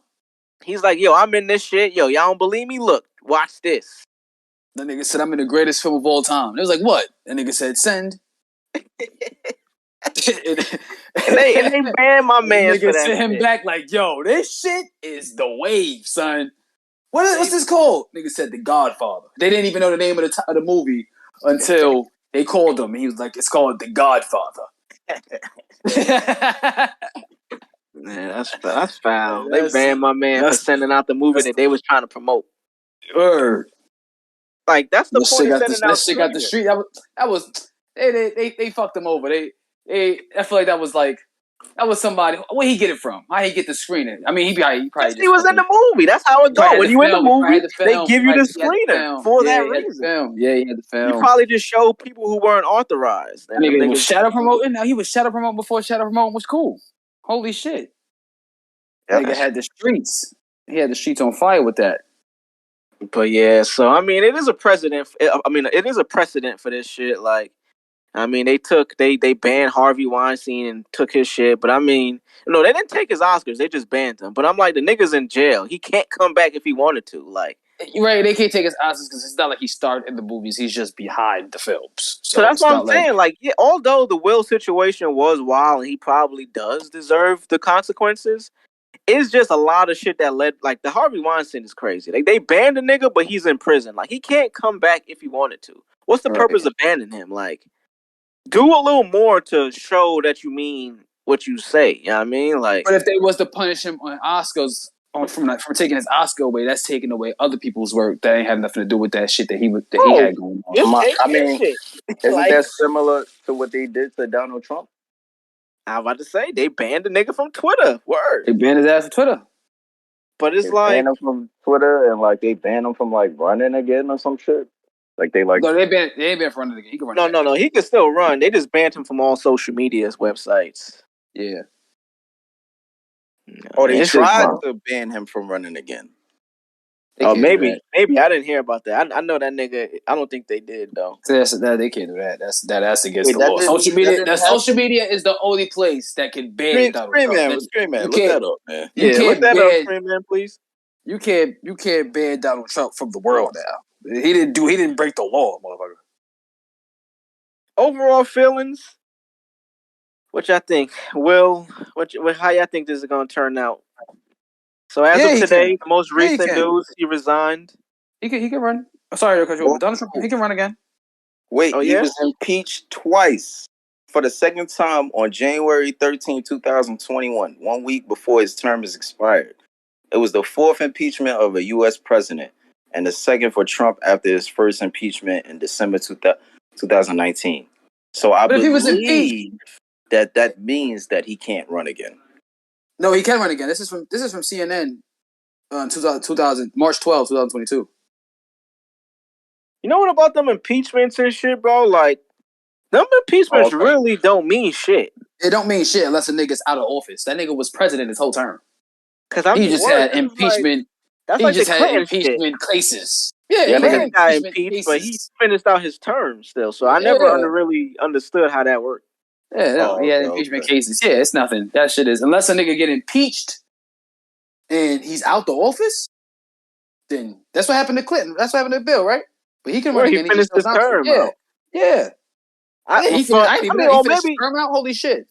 He's like, yo, I'm in this shit. Yo, y'all don't believe me? Look, watch this. That nigga said, I'm in the greatest film of all time. It was like, what? That nigga said, send. and they banned my man for that. Sent him back like, yo, this shit is the wave, son. What's this called? Nigga said The Godfather. They didn't even know the name of the movie until they called him. And he was like, it's called The Godfather. Man, that's foul. They banned my man for sending out the movie that they was trying to promote. Word. Like, that's the point of sending out. That shit got the street. That was they fucked him over. I feel like that was somebody. Where he get it from? How he get the screener? I mean, he probably he was in the movie. That's how it goes. When you in the movie, they give you the screener for that reason. Yeah, he had the film. He probably just showed people who weren't authorized. And nigga was shadow promoting. Now he was shadow promoting before shadow promoting was cool. Holy shit! That nigga had the streets. He had the streets on fire with that. But yeah, so I mean, it is a precedent. It is a precedent for this shit. Like, I mean, they banned Harvey Weinstein and took his shit. But I mean, no, they didn't take his Oscars. They just banned him. But I'm like, the nigga's in jail. He can't come back if he wanted to. Like, right? They can't take his Oscars because it's not like he starred in the movies. He's just behind the films. So that's what I'm saying. Like, yeah, although the Will situation was wild and he probably does deserve the consequences, it's just a lot of shit that led. Like, the Harvey Weinstein is crazy. Like, they banned the nigga, but he's in prison. Like, he can't come back if he wanted to. What's the purpose of banning him? Like, do a little more to show that you mean what you say. You know what I mean? Like, but if they was to punish him on Oscars from taking his Oscar away, that's taking away other people's work that ain't have nothing to do with that shit that he had going on. I mean, isn't that similar to what they did to Donald Trump? I'm about to say they banned the nigga from Twitter. Word. They banned his ass from Twitter. But it's they banned him from Twitter and like they banned him from like running again or some shit. Like they like no, they ain't banned from running again. He can run. No. He can still run. They just banned him from all social media's websites. Yeah. Oh, they tried to ban him from running again. Oh, maybe I didn't hear about that. I know that nigga. I don't think they did though. They can't do that. That's against the law. Social media is the only place that can ban Donald Trump. Scream man, look that up, man. Yeah, look that up, Scream man, please. You can't ban Donald Trump from the world now. He didn't break the law, motherfucker. Overall feelings. What y'all think? How y'all think this is gonna turn out? So as of today, the most recent news, he resigned. He can run. Sorry to cut you off. Donald Trump, he can run again. Wait, he was impeached twice for the second time on January 13, 2021, 1 week before his term is expired. It was the fourth impeachment of a U.S. president and the second for Trump after his first impeachment in December 2019. So I believe that means that he can't run again. No, he can run again. This is from CNN, 2000 March 12, 2022. You know what about them impeachments and shit, bro? Like, them impeachments really don't mean shit. It don't mean shit unless a nigga's out of office. That nigga was president his whole term. He just had impeachment. That's he just had impeachment cases. Yeah, Clinton got impeached, but he finished out his term still. So I never really understood how that worked. Yeah, he had impeachment cases. Yeah, it's nothing. That shit is unless a nigga get impeached and he's out the office, then that's what happened to Clinton. That's what happened to Bill, right? But he can run again. He finished his term. Yeah. He finished his term out. Holy shit.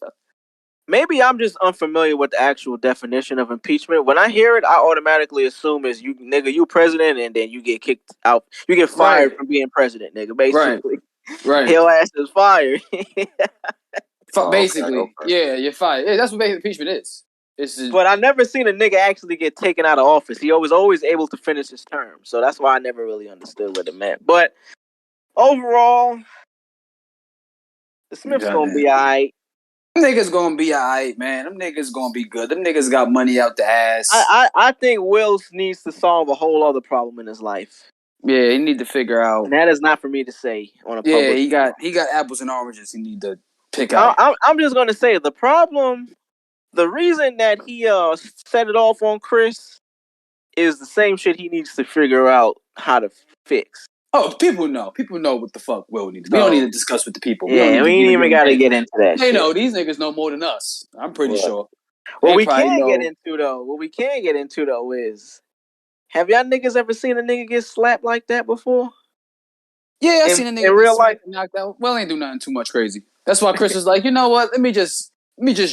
Maybe I'm just unfamiliar with the actual definition of impeachment. When I hear it, I automatically assume you president, and then you get kicked out. You get fired from being president, nigga. Basically, Right. Your ass is fired. Basically, yeah, you're fired. Yeah, that's what impeachment is. But I never seen a nigga actually get taken out of office. He was always able to finish his term, so that's why I never really understood what it meant. But overall, the Smiths gonna be alright. Them niggas gonna be alright, man. Them niggas gonna be good. Them niggas got money out the ass. I think Will needs to solve a whole other problem in his life. Yeah, he need to figure out. And that is not for me to say on a public. Yeah, he got apples and oranges. He need to pick out. I'm just gonna say the problem. The reason that he set it off on Chris is the same shit he needs to figure out how to fix. Oh, people know. People know what the fuck Will needs. We don't need to discuss with the people. We ain't even got to get into that. They know these niggas know more than us. I'm pretty sure. What we can get into though is, have y'all niggas ever seen a nigga get slapped like that before? Yeah, I seen a nigga in real life knocked out. Well, ain't do nothing too much crazy. That's why Chris was like, you know what? Let me just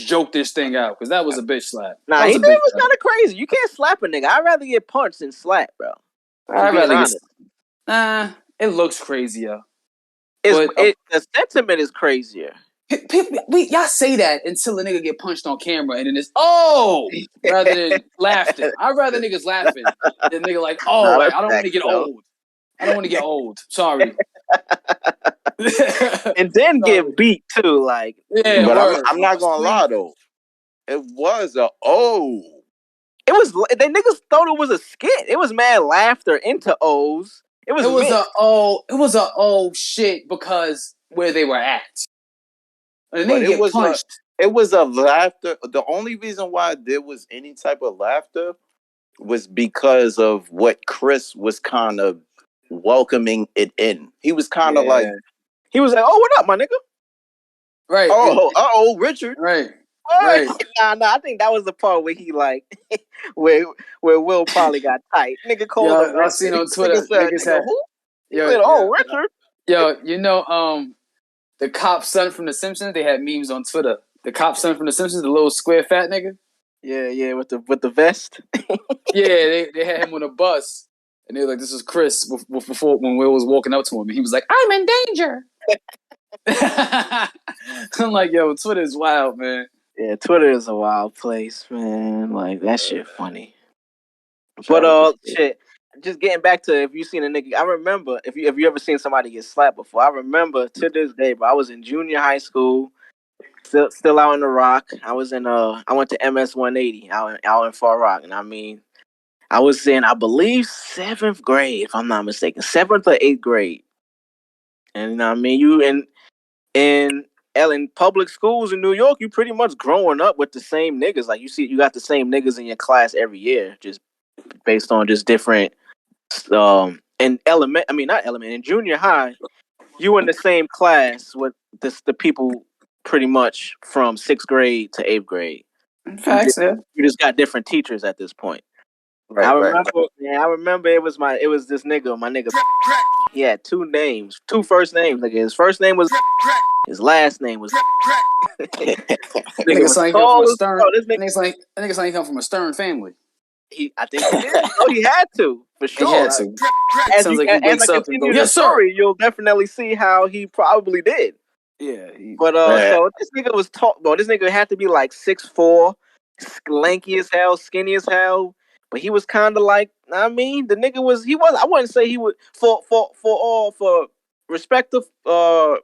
joke this thing out because that was a bitch slap. Nah, he was kind of crazy. You can't slap a nigga. I'd rather get punched than slap, bro. I'd rather get. Nah, it looks crazier. The sentiment is crazier. Y'all say that until a nigga get punched on camera and then it's rather than laughing. I'd rather niggas laughing than nigga like I don't want to get old. I don't want to get old. Sorry. And then get beat too, like. Yeah, but I'm not gonna lie though. It was It was. The niggas thought it was a skit. It was mad laughter into O's. It was a shit because where they were at. And then it was a laughter. The only reason why there was any type of laughter was because of what Chris was kind of welcoming it in. He was kind of like, he was like, "Oh, what up, my nigga?" Right. Richard. Right. Right. Nah. I think that was the part where he like, where Will probably got tight. Nigga called him Richard. I seen on Twitter. Niggas said, who? Richard. Yo, you know, the cop son from The Simpsons. They had memes on Twitter. The cop son from The Simpsons, the little square fat nigga. Yeah, with the vest. Yeah, they had him on a bus, and they were like, "This is Chris." Before when Will was walking up to him, and he was like, "I'm in danger." I'm like, yo, Twitter is wild, man. Yeah, Twitter is a wild place, man. Like that shit funny. But shit. Just getting back to if you seen a nigga, I remember if you ever seen somebody get slapped before. I remember to this day, but I was in junior high school, still out in the Rock. I went to MS 180 out in Far Rock, and I mean, I was in I believe 7th grade, if I'm not mistaken, 7th or 8th grade, and I mean you in public schools in New York, you pretty much growing up with the same niggas. Like you got the same niggas in your class every year, just based on just different. In in junior high, you in the same class with the people pretty much from 6th grade to 8th grade. Facts, you just got different teachers at this point. Right, I remember it was this nigga, my nigga. He had two first names. Like his first name was, his last name was. Nigga like come from a stern. Niggas like come from a stern family. I think he did. Oh, he had to, for sure. He had to. As I continue the story, you'll definitely see how he probably did. Yeah. So this nigga was this nigga had to be like 6'4", lanky as hell, skinny as hell. But he was kind of like, I mean, the nigga was. I wouldn't say he would for respective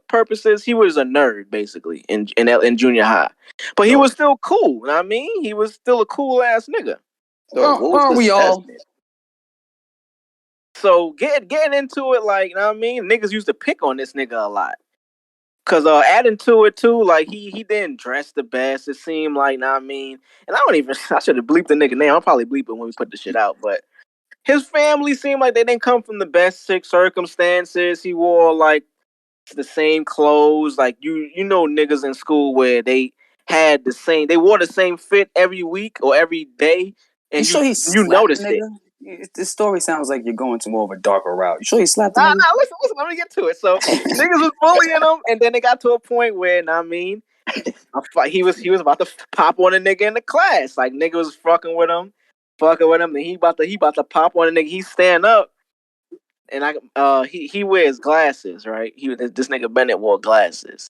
purposes. He was a nerd basically in junior high, but he was still cool. I mean, he was still a cool ass nigga. Aren't we all? So getting into it, like, you know what I mean, niggas used to pick on this nigga a lot. Cause adding to it too, like he didn't dress the best. It seemed like, know what I mean, and I should have bleeped the nigga name. I'll probably bleep it when we put the shit out. But his family seemed like they didn't come from the best circumstances. He wore like the same clothes, like you know niggas in school where they had they wore the same fit every week or every day, and you noticed it. This story sounds like you're going to more of a darker route. You sure he slapped him? Nah, listen, let me get to it. So niggas was bullying him, and then they got to a point where, I mean, he was about to pop on a nigga in the class. Like nigga was fucking with him, and he about to pop on a nigga. He stand up, and he wears glasses, right? This nigga Bennett wore glasses.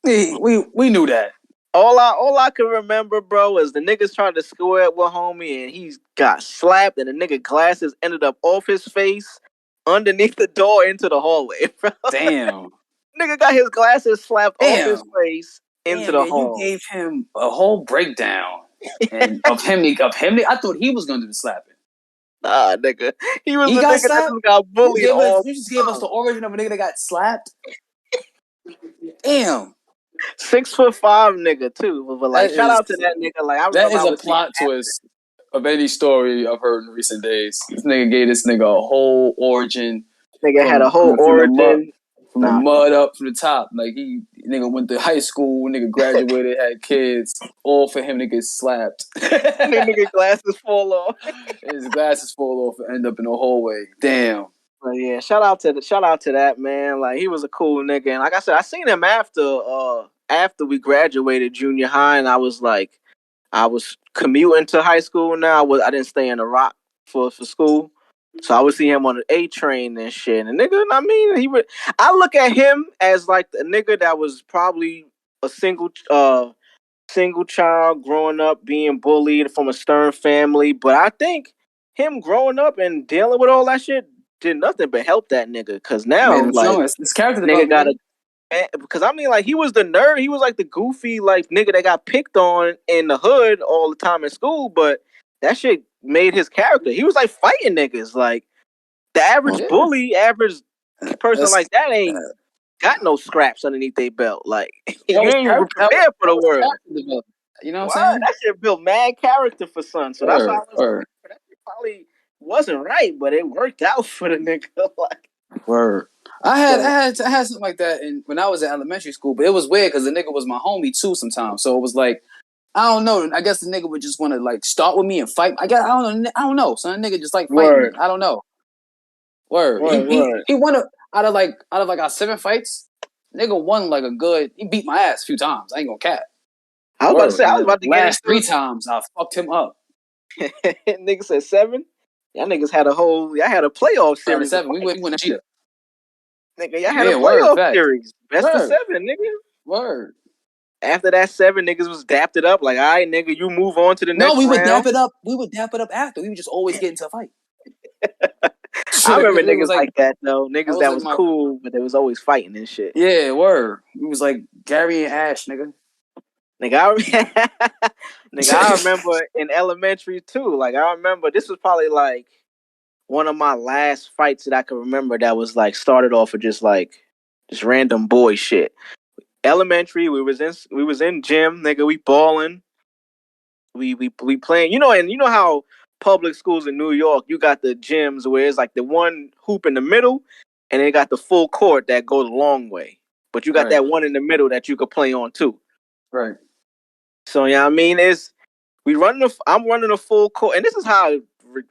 We knew that. All I can remember, bro, is the niggas tried to square up with homie, and he got slapped, and the nigga glasses ended up off his face, underneath the door into the hallway, bro. Damn. Nigga got his glasses slapped off his face into the man, you hall. gave him a whole breakdown and of him. I thought he was going to do the slapping. Nah, nigga. He was He the got nigga that slapped? just got bullied all. You just gave us the origin of a nigga that got slapped? Damn. 6'5" nigga too. But like, shout out to that nigga. Like, I That remember is I a was seeing plot twist of any story I've heard in recent days. This nigga gave this nigga a whole origin. Nigga had a whole origin. From the mud up from the top. Like, nigga went to high school, nigga graduated, had kids, all for him to get slapped. Nigga glasses fall off. His glasses fall off and end up in the hallway. Damn. But yeah, shout out to that man. Like, he was a cool nigga, and like I said, I seen him after we graduated junior high, and I was commuting to high school. Now I didn't stay in the Rock for school, so I would see him on the A train and shit. And nigga, I mean, I look at him as like the nigga that was probably a single child growing up being bullied from a stern family, but I think him growing up and dealing with all that shit did nothing but help that nigga. Because now, like, this character nigga got because I mean, like, he was the nerd. He was like the goofy, like, nigga that got picked on in the hood all the time in school. But that shit made his character. He was like fighting niggas. Like, the average bully, average person like that ain't got no scraps underneath their belt. Like, you ain't even prepared for the world. You know what I'm saying? That shit built mad character for son. So that's why I was like, that shit probably wasn't right, but it worked out for the nigga. Like, word. I had something like that when I was in elementary school, but it was weird because the nigga was my homie too sometimes. So it was like, I don't know. I guess the nigga would just want to like start with me and fight. I don't know. So the nigga just like fighting me. I don't know. Word. He won out of like our 7 fights. Nigga won like he beat my ass a few times. I ain't gonna cap. I was about to get last 3 times I fucked him up. Nigga said 7. Y'all niggas had y'all had a playoff series. 7. We went a cheetah. Nigga, y'all had a playoff series. Best of 7, nigga. Word. After that 7, niggas was dapped it up. Like, all right, nigga, you move on to the next round. No, we would dap it up. We would dap it up after. We would just always get into a fight. I remember niggas like that, though. Niggas that was cool, but they was always fighting and shit. Yeah, word. It was like Gary and Ash, nigga. Nigga, I remember in elementary, too. Like, I remember this was probably, like, one of my last fights that I can remember that was, like, started off with just random boy shit. Elementary, we was in gym, nigga, we balling. We playing, and you know how public schools in New York, you got the gyms where it's like the one hoop in the middle, and they got the full court that goes a long way. But you got that one in the middle that you could play on too. Right. So yeah, I mean, I'm running a full court, and this is how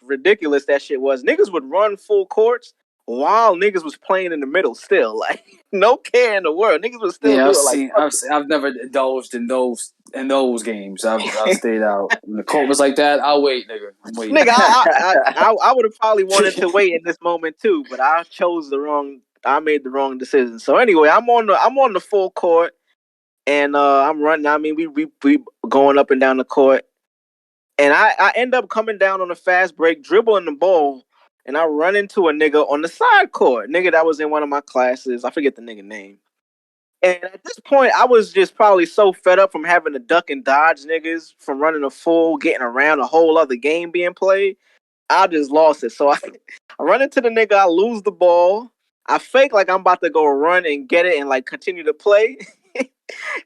ridiculous that shit was. Niggas would run full courts while niggas was playing in the middle still. Like, no care in the world. Niggas was still doing I've never indulged in those games. I've stayed out. When the court was like that, I'll wait, nigga. I'm waiting. Nigga, I would have probably wanted to wait in this moment too, but I made the wrong decision. So anyway, I'm on the full court, and I'm running. I mean, we going up and down the court, and I end up coming down on a fast break, dribbling the ball, and I run into a nigga on the side court. Nigga that was in one of my classes. I forget the nigga name. And at this point, I was just probably so fed up from having to duck and dodge niggas, from running a full, getting around a whole other game being played. I just lost it. So I run into the nigga, I lose the ball. I fake like I'm about to go run and get it and like continue to play.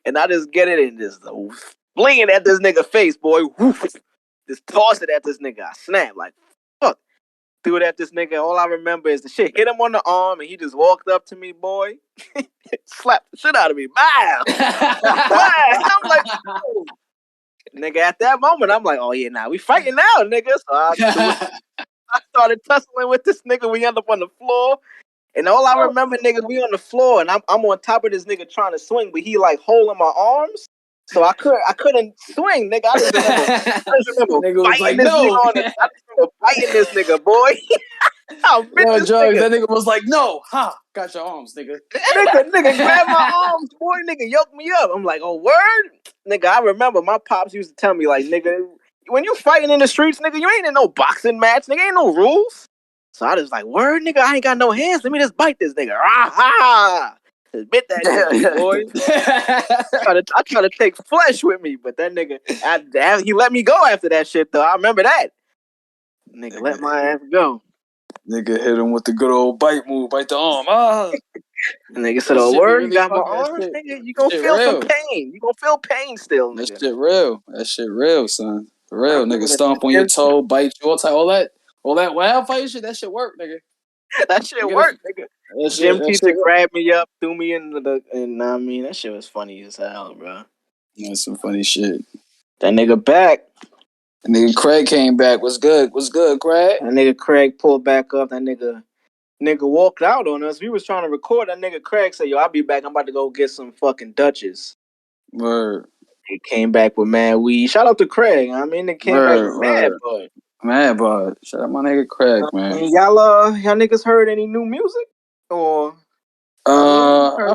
And I just get it and just flinging at this nigga face, boy. Woof. Just toss it at this nigga. I snap like, fuck. Threw it at this nigga. All I remember is the shit hit him on the arm and he just walked up to me, boy. Slapped the shit out of me. Bam! I'm like, oh. Nigga, at that moment, I'm like, oh yeah, we fighting now, nigga. So I started tussling with this nigga. We end up on the floor. And all I remember, nigga, we on the floor and I'm on top of this nigga trying to swing, but he like holding my arms. So I couldn't swing, nigga. I just remember nigga was like, no. I just remember fighting this nigga, boy. I'll beat Yo, this drugs. nigga. That nigga was like, no, ha, got your arms, nigga. nigga, grab my arms, boy. Nigga, yoke me up. I'm like, oh, word? Nigga, I remember my pops used to tell me, like, nigga, when you fighting in the streets, nigga, you ain't in no boxing match. Nigga, ain't no rules. So I was like, word, nigga, I ain't got no hands. Let me just bite this nigga. Ah-ha! Just bit that nigga, boy. I try to take flesh with me, but that nigga, he let me go after that shit, though. I remember that. Nigga, let my ass go. Nigga hit him with the good old bite move, bite the arm. Ah. Nigga said, oh, word, really you got my arms, shit, nigga? You gonna feel real. Some pain. You gonna feel pain still, nigga. That shit real. That shit real, son. For real, nigga. Stomp on your toe, bite you, all that wildfire shit, that shit work, nigga. That shit work, nigga. Gym teacher grabbed me up, threw me into and I mean, that shit was funny as hell, bro. That's some funny shit. That nigga back. That nigga Craig came back. What's good? What's good, Craig? That nigga Craig pulled back up. That nigga walked out on us. We was trying to record. That nigga Craig said, yo, I'll be back. I'm about to go get some fucking Dutchess. Word. He came back with mad weed. Shout out to Craig. I mean, they came back with mad bud. Mad bud. Shout out my nigga Craig, man. And y'all niggas heard any new music? Or I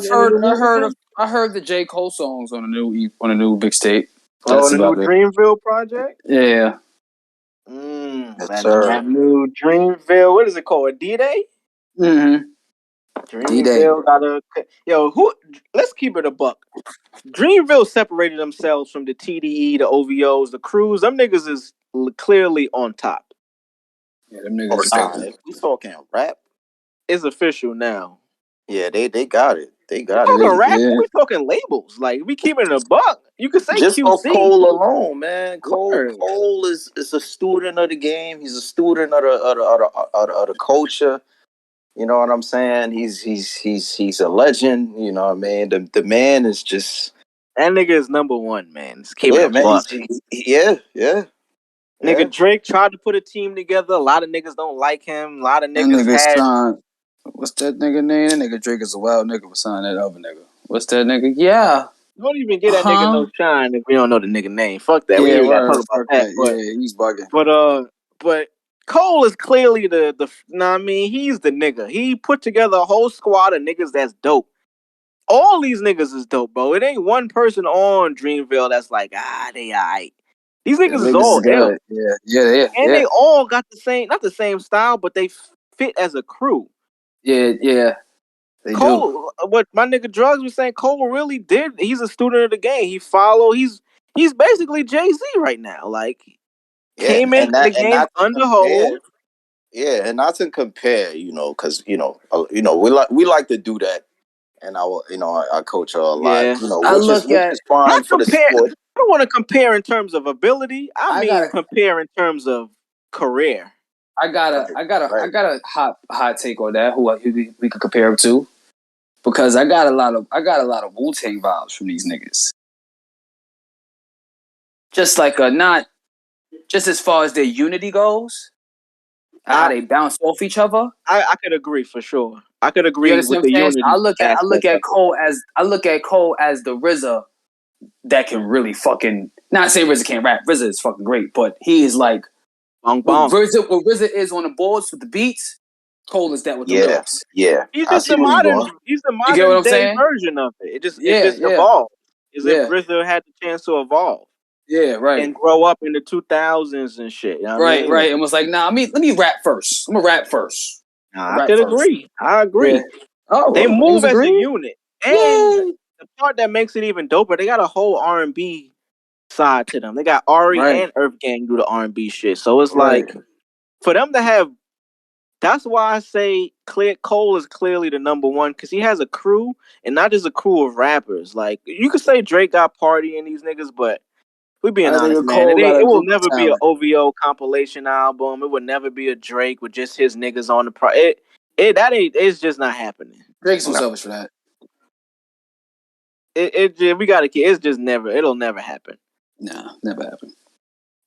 heard the J Cole songs on a new mixtape. On the new Dreamville project? Yeah. That new Dreamville. What is it called? D-Day? Mm-hmm. Dreamville got let's keep it a buck. Dreamville separated themselves from the TDE, the OVOs, the crews. Them niggas is clearly on top. Yeah, them niggas. If we talking rap, it's official now. Yeah, they got it. They got it. We talking rap, we talking labels. Like, we keeping it a buck. You could say just QC. Cole alone, man. Cole is a student of the game. He's a student of the culture. You know what I'm saying? He's a legend. You know what I mean? The man is just, that nigga is number one, man. It's keeping a buck. Yeah. Nigga, Drake tried to put a team together. A lot of niggas don't like him. A lot of niggas had. What's that nigga name? That nigga Drake is a wild nigga for signing that other nigga. What's that nigga? Yeah. Don't even get that nigga no shine if we don't know the nigga name. Fuck that. We ain't gotta talk about that. But, yeah, he's bugging. But Cole is clearly he's the nigga. He put together a whole squad of niggas that's dope. All these niggas is dope, bro. It ain't one person on Dreamville that's like, they alright. These niggas is all ill. Yeah. And they all got the same, not the same style, but they fit as a crew. Yeah. Cole, what my nigga Drugs was saying, Cole really did. He's a student of the game. He followed. He's basically Jay-Z right now. Like, came into the game under hold. Yeah, and not to compare, because we like to do that, and I coach her a lot. Yeah. Which is fine for the sport. I don't want to compare in terms of ability. I mean, compare in terms of career. I got a hot take on that. Who we could compare him to, because I got a lot of Wu-Tang vibes from these niggas. Just like not just as far as their unity goes, how they bounce off each other. I could agree for sure. I could agree with the unity. I look at Cole as the RZA that can really fucking, not say RZA can't rap. RZA is fucking great, but he is like what RZA is on the boards with the beats. Cole is that with the lyrics. Yeah, he's just the modern day version of it. It just evolved. As if RZA had the chance to evolve. Yeah, right. And grow up in the 2000s and shit. You know what I mean? Right. And was like, let me rap first. I'm gonna rap first. I could agree. I agree. Yeah. Oh, they move as a unit. And the part that makes it even doper, they got a whole R&B side to them. They got Ari and Earth Gang do the R&B shit. So it's like, for them to have, that's why I say Cole is clearly the number one, because he has a crew, and not just a crew of rappers. Like, you could say Drake got Party in these niggas, but we being honest, man. It will never be an OVO compilation album. It would never be a Drake with just his niggas on the it's just not happening. Drake's too selfish for that. It'll never happen. Nah, never happen.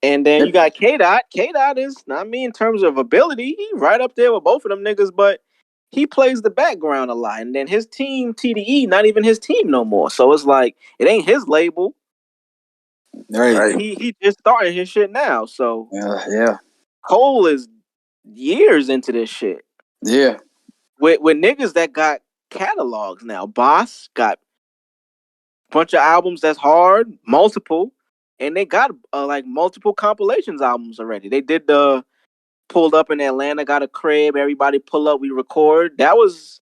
And then you got K-Dot. K-Dot is, in terms of ability, he right up there with both of them niggas, but he plays the background a lot. And then his team, TDE, not even his team no more. So it's like, it ain't his label. Right. He just started his shit now. So yeah. Cole is years into this shit. Yeah. With niggas that got catalogs now. Boss got a bunch of albums that's hard, multiple, and they got like multiple compilations albums already. They did the pulled up in Atlanta, got a crib, everybody pull up, we record. That was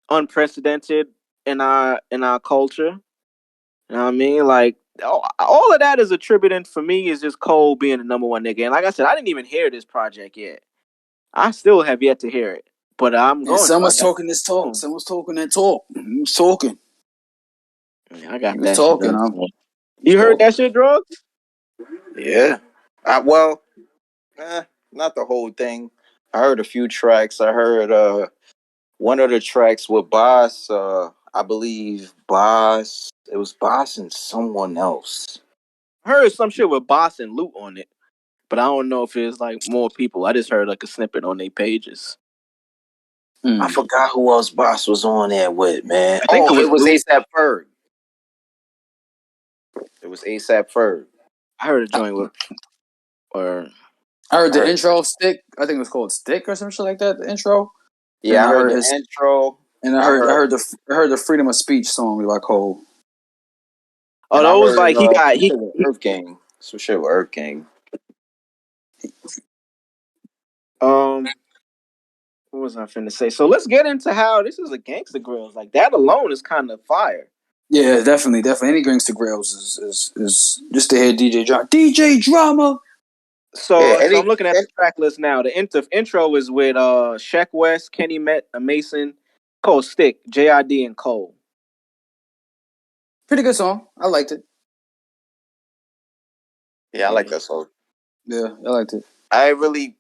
unprecedented in our culture. You know what I mean? Like all of that is attributing for me is just Cole being the number one nigga. And like I said, I didn't even hear this project yet. I still have yet to hear it, but I'm And going to. someone's talking this talk. Someone's talking that talk. Who's talking? I got Who's that shit. talking? You heard that shit, Drugs? Yeah. Well, not the whole thing. I heard a few tracks. I heard one of the tracks with Boss. I believe Boss. It was Boss and someone else. I heard some shit with Boss and Loot on it, but I don't know if it's like more people. I just heard like a snippet on their pages. I forgot who else Boss was on there with, man. I think It was Loot. ASAP Ferg. It was ASAP Ferg. I heard a joint with, or I heard the intro Stick. I think it was called Stick or some shit like that. The intro. Yeah, I heard the intro. And I heard the Freedom of Speech song by Cole. Oh, those like he Earth Gang. Some shit with Earth Gang. What was I finna say? So let's get into how this is a Gangsta Grills. Like that alone is kind of fire. Yeah, definitely. Any Gangsta Grills is just to hear DJ Drama. So I'm looking at the track list now. The intro is with Sheck West, Kenny Mason, Cole Stick, JID, and Cole. Pretty good song. I liked it. Yeah, I like that song. Yeah, I liked it. I really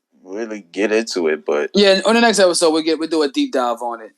get into it, but yeah, on the next episode we do a deep dive on it.